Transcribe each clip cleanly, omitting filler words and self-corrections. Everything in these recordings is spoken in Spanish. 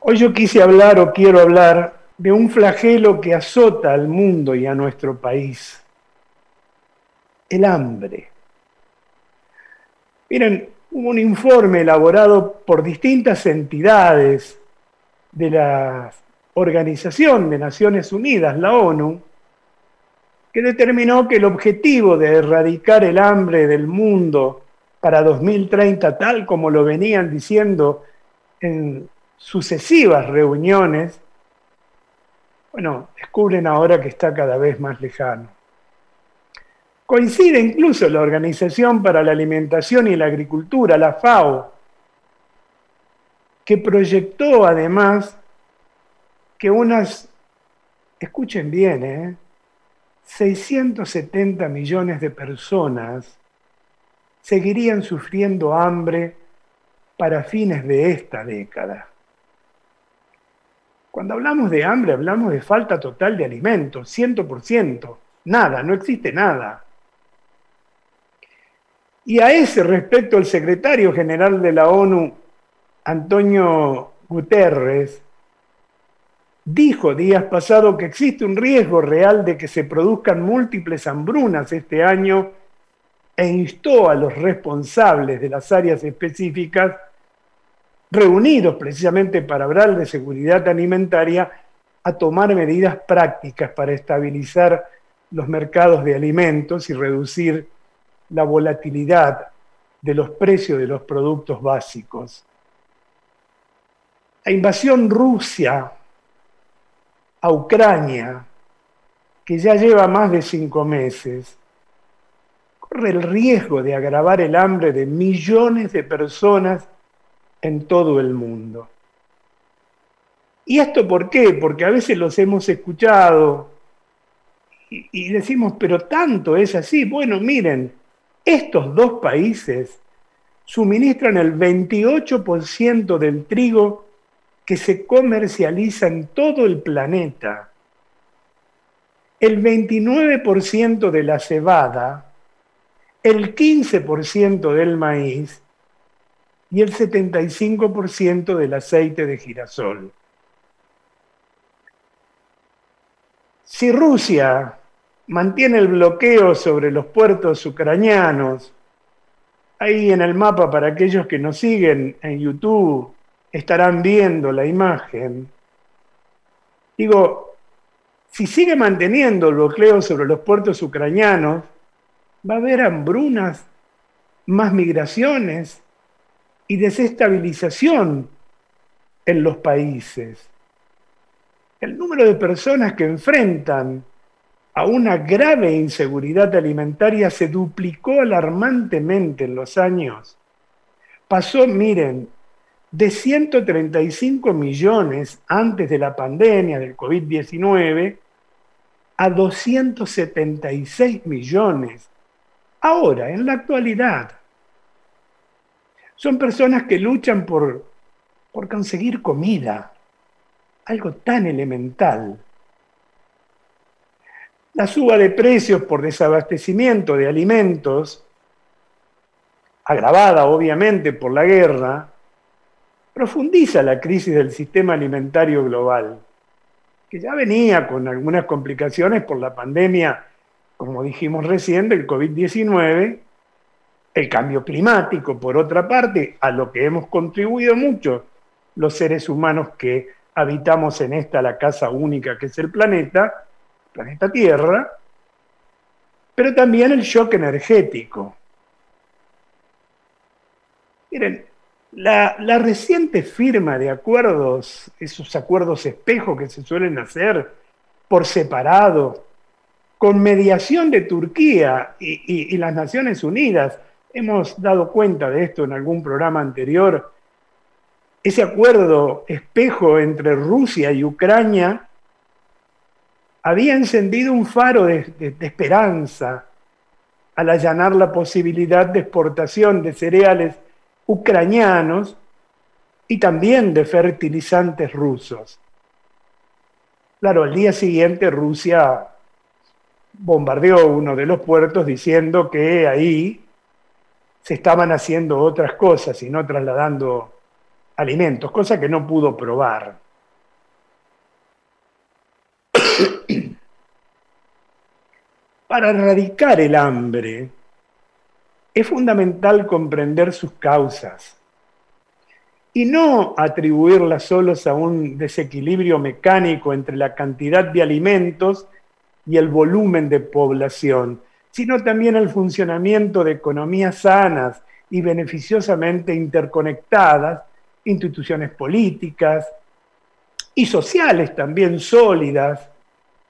Hoy yo quise hablar o quiero hablar de un flagelo que azota al mundo y a nuestro país, el hambre. Miren, hubo un informe elaborado por distintas entidades de la Organización de Naciones Unidas, la ONU, que determinó que el objetivo de erradicar el hambre del mundo para 2030, tal como lo venían diciendo en sucesivas reuniones, bueno, descubren ahora que está cada vez más lejano. Coincide incluso la Organización para la Alimentación y la Agricultura, la FAO, que proyectó además que escuchen bien, 670 millones de personas seguirían sufriendo hambre para fines de esta década. Cuando hablamos de hambre, hablamos de falta total de alimentos, 100%. Nada, no existe nada. Y a ese respecto, el secretario general de la ONU, Antonio Guterres, dijo días pasados que existe un riesgo real de que se produzcan múltiples hambrunas este año e instó a los responsables de las áreas específicas reunidos precisamente para hablar de seguridad alimentaria, a tomar medidas prácticas para estabilizar los mercados de alimentos y reducir la volatilidad de los precios de los productos básicos. La invasión rusa a Ucrania, que ya lleva más de 5 meses, corre el riesgo de agravar el hambre de millones de personas en todo el mundo. ¿Y esto por qué? Porque a veces los hemos escuchado y decimos, pero tanto es así. Bueno, miren, estos dos países suministran el 28% del trigo que se comercializa en todo el planeta, el 29% de la cebada, el 15% del maíz y el 75% del aceite de girasol. Si Rusia mantiene el bloqueo sobre los puertos ucranianos, ahí en el mapa para aquellos que nos siguen en YouTube estarán viendo la imagen. Digo, si sigue manteniendo el bloqueo sobre los puertos ucranianos, va a haber hambrunas, más migraciones y desestabilización en los países. El número de personas que enfrentan a una grave inseguridad alimentaria se duplicó alarmantemente en los años. Pasó, miren, de 135 millones antes de la pandemia del COVID-19 a 276 millones ahora, en la actualidad. Son personas que luchan por conseguir comida, algo tan elemental. La suba de precios por desabastecimiento de alimentos, agravada obviamente por la guerra, profundiza la crisis del sistema alimentario global, que ya venía con algunas complicaciones por la pandemia, como dijimos recién, del COVID-19, el cambio climático, por otra parte, a lo que hemos contribuido mucho los seres humanos que habitamos en la casa única que es el planeta Tierra, pero también el shock energético. Miren, la reciente firma de acuerdos, esos acuerdos espejo que se suelen hacer por separado, con mediación de Turquía y las Naciones Unidas, hemos dado cuenta de esto en algún programa anterior, ese acuerdo espejo entre Rusia y Ucrania había encendido un faro de esperanza al allanar la posibilidad de exportación de cereales ucranianos y también de fertilizantes rusos. Claro, al día siguiente Rusia bombardeó uno de los puertos diciendo que ahí se estaban haciendo otras cosas y no trasladando alimentos, cosa que no pudo probar. Para erradicar el hambre, es fundamental comprender sus causas y no atribuirlas solos a un desequilibrio mecánico entre la cantidad de alimentos y el volumen de población, sino también al funcionamiento de economías sanas y beneficiosamente interconectadas, instituciones políticas y sociales también sólidas,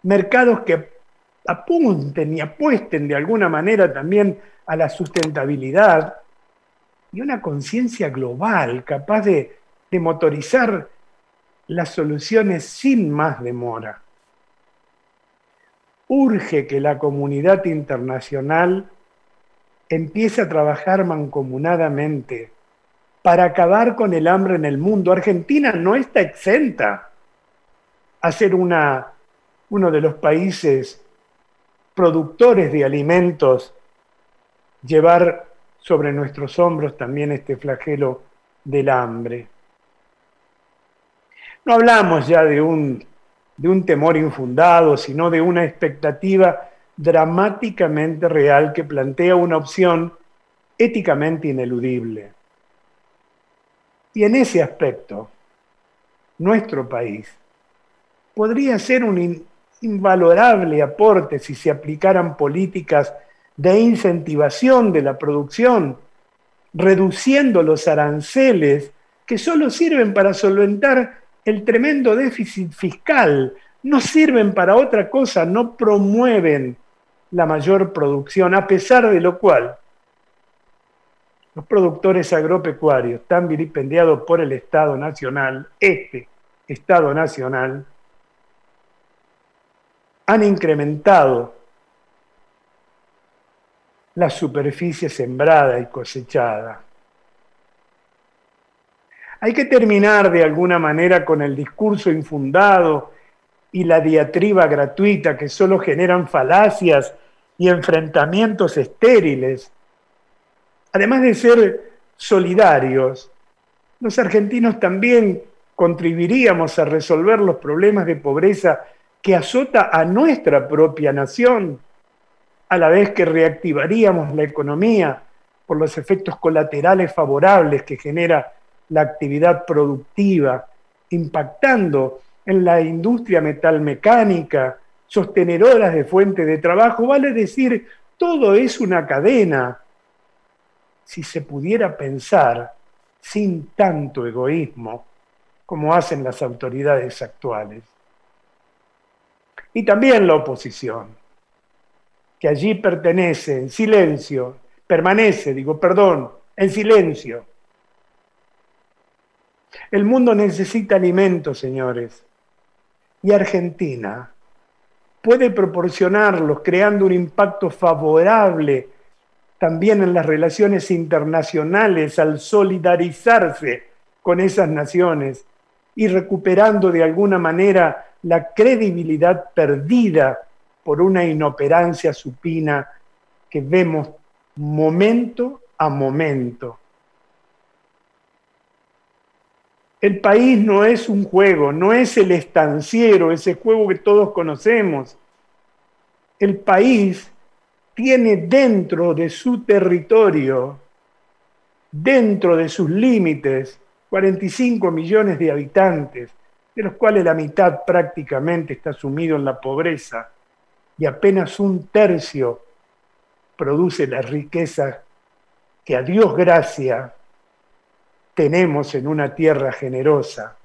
mercados que apunten y apuesten de alguna manera también a la sustentabilidad y una conciencia global capaz de motorizar las soluciones sin más demora. Urge que la comunidad internacional empiece a trabajar mancomunadamente para acabar con el hambre en el mundo. Argentina no está exenta a ser uno de los países productores de alimentos, llevar sobre nuestros hombros también este flagelo del hambre. No hablamos ya de un temor infundado, sino de una expectativa dramáticamente real que plantea una opción éticamente ineludible. Y en ese aspecto, nuestro país podría ser un invalorable aporte si se aplicaran políticas de incentivación de la producción, reduciendo los aranceles que solo sirven para solventar el tremendo déficit fiscal, no sirven para otra cosa, no promueven la mayor producción, a pesar de lo cual los productores agropecuarios, tan vilipendiados por el Estado Nacional, este Estado Nacional, han incrementado la superficie sembrada y cosechada. Hay que terminar de alguna manera con el discurso infundado y la diatriba gratuita que solo generan falacias y enfrentamientos estériles. Además de ser solidarios, los argentinos también contribuiríamos a resolver los problemas de pobreza que azota a nuestra propia nación, a la vez que reactivaríamos la economía por los efectos colaterales favorables que genera la actividad productiva, impactando en la industria metalmecánica, sostenedoras de fuente de trabajo. Vale decir, todo es una cadena. Si se pudiera pensar sin tanto egoísmo como hacen las autoridades actuales. Y también la oposición, que allí pertenece en silencio, en silencio. El mundo necesita alimentos, señores, y Argentina puede proporcionarlos creando un impacto favorable también en las relaciones internacionales al solidarizarse con esas naciones y recuperando de alguna manera la credibilidad perdida por una inoperancia supina que vemos momento a momento. El país no es un juego, no es el estanciero, ese juego que todos conocemos. El país tiene dentro de su territorio, dentro de sus límites, 45 millones de habitantes, de los cuales la mitad prácticamente está sumido en la pobreza y apenas un tercio produce la riqueza que a Dios gracia tenemos en una tierra generosa,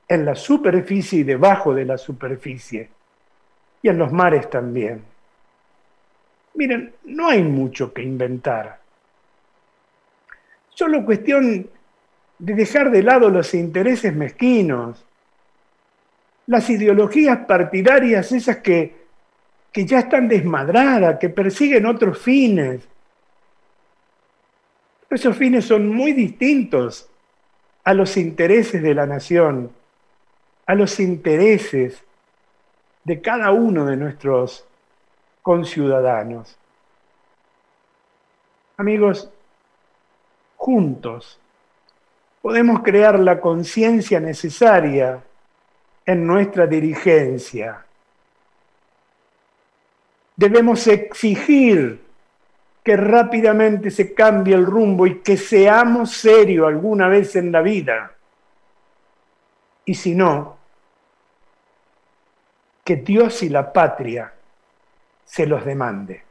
en la superficie y debajo de la superficie, y en los mares también. Miren, no hay mucho que inventar. Solo cuestión de dejar de lado los intereses mezquinos, las ideologías partidarias, esas que ya están desmadradas, que persiguen otros fines. Esos fines son muy distintos a los intereses de la nación, a los intereses de cada uno de nuestros conciudadanos. Amigos, juntos podemos crear la conciencia necesaria en nuestra dirigencia. Debemos exigir que rápidamente se cambie el rumbo y que seamos serios alguna vez en la vida. Y si no, que Dios y la patria se los demande.